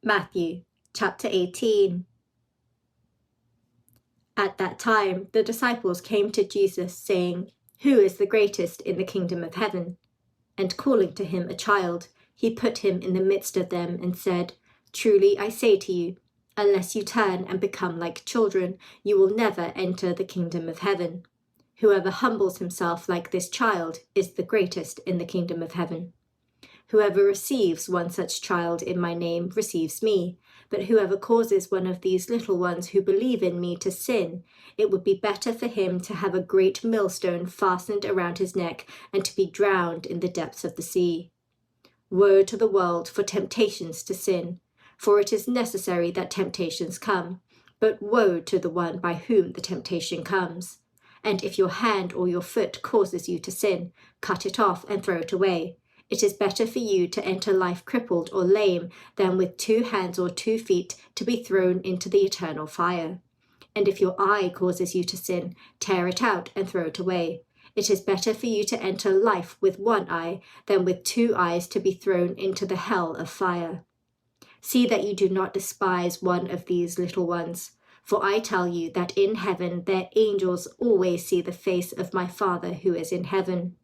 Matthew chapter 18. At that time the disciples came to Jesus, saying, "Who is the greatest in the kingdom of heaven?" And calling to him a child, he put him in the midst of them and said, "Truly I say to you, unless you turn and become like children, you will never enter the kingdom of heaven. Whoever humbles himself like this child is the greatest in the kingdom of heaven. Whoever receives one such child in my name receives me, but whoever causes one of these little ones who believe in me to sin, it would be better for him to have a great millstone fastened around his neck and to be drowned in the depths of the sea. Woe to the world for temptations to sin, for it is necessary that temptations come, but woe to the one by whom the temptation comes. And if your hand or your foot causes you to sin, cut it off and throw it away. It is better for you to enter life crippled or lame than with 2 hands or 2 feet to be thrown into the eternal fire. And if your eye causes you to sin, tear it out and throw it away. It is better for you to enter life with 1 eye than with 2 eyes to be thrown into the hell of fire. See that you do not despise one of these little ones, for I tell you that in heaven their angels always see the face of my Father who is in heaven.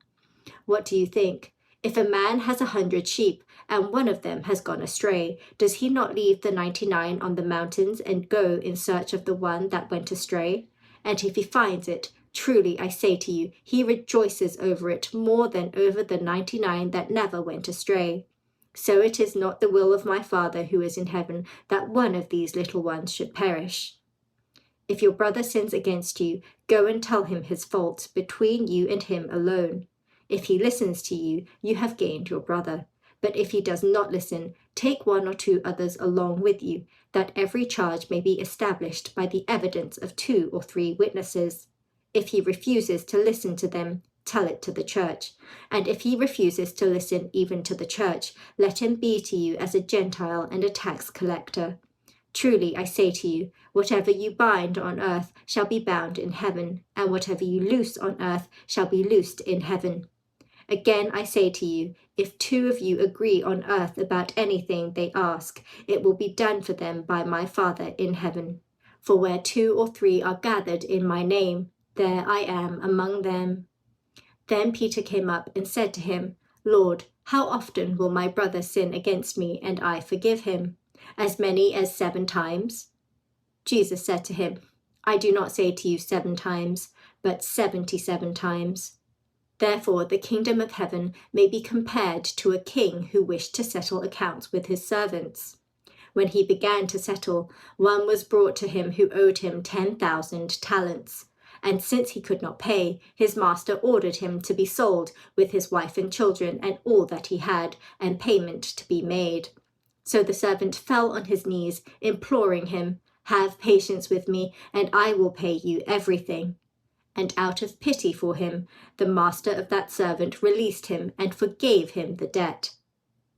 What do you think? If a man has 100 sheep, and one of them has gone astray, does he not leave the 99 on the mountains and go in search of the one that went astray? And if he finds it, truly I say to you, he rejoices over it more than over the 99 that never went astray. So it is not the will of my Father who is in heaven that one of these little ones should perish. If your brother sins against you, go and tell him his fault between you and him alone. If he listens to you, you have gained your brother. But if he does not listen, take 1 or 2 others along with you, that every charge may be established by the evidence of 2 or 3 witnesses. If he refuses to listen to them, tell it to the church. And if he refuses to listen even to the church, let him be to you as a Gentile and a tax collector. Truly I say to you, whatever you bind on earth shall be bound in heaven, and whatever you loose on earth shall be loosed in heaven. Again I say to you, if 2 of you agree on earth about anything they ask, it will be done for them by my Father in heaven. For where 2 or 3 are gathered in my name, there I am among them." Then Peter came up and said to him, "Lord, how often will my brother sin against me and I forgive him? As many as 7 times?" Jesus said to him, "I do not say to you 7 times, but 77 times. Therefore the kingdom of heaven may be compared to a king who wished to settle accounts with his servants. When he began to settle, one was brought to him who owed him 10,000 talents. And since he could not pay, his master ordered him to be sold with his wife and children and all that he had, and payment to be made. So the servant fell on his knees, imploring him, 'Have patience with me, and I will pay you everything.' And out of pity for him, the master of that servant released him and forgave him the debt.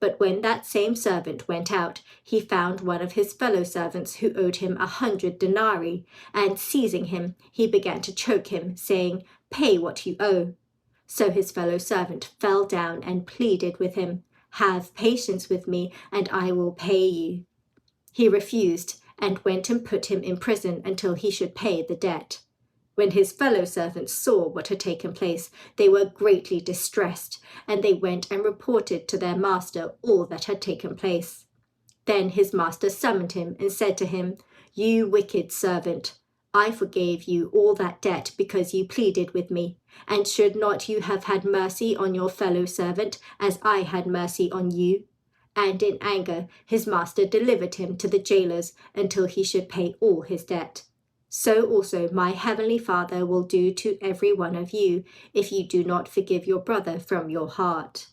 But when that same servant went out, he found one of his fellow servants who owed him 100 denarii, and seizing him, he began to choke him, saying, 'Pay what you owe.' So his fellow servant fell down and pleaded with him, 'Have patience with me, and I will pay you.' He refused, and went and put him in prison until he should pay the debt. When his fellow servants saw what had taken place, they were greatly distressed, and they went and reported to their master all that had taken place. Then his master summoned him and said to him, 'You wicked servant, I forgave you all that debt because you pleaded with me. And should not you have had mercy on your fellow servant as I had mercy on you?' And in anger his master delivered him to the jailers until he should pay all his debt. So also my heavenly Father will do to every one of you, if you do not forgive your brother from your heart."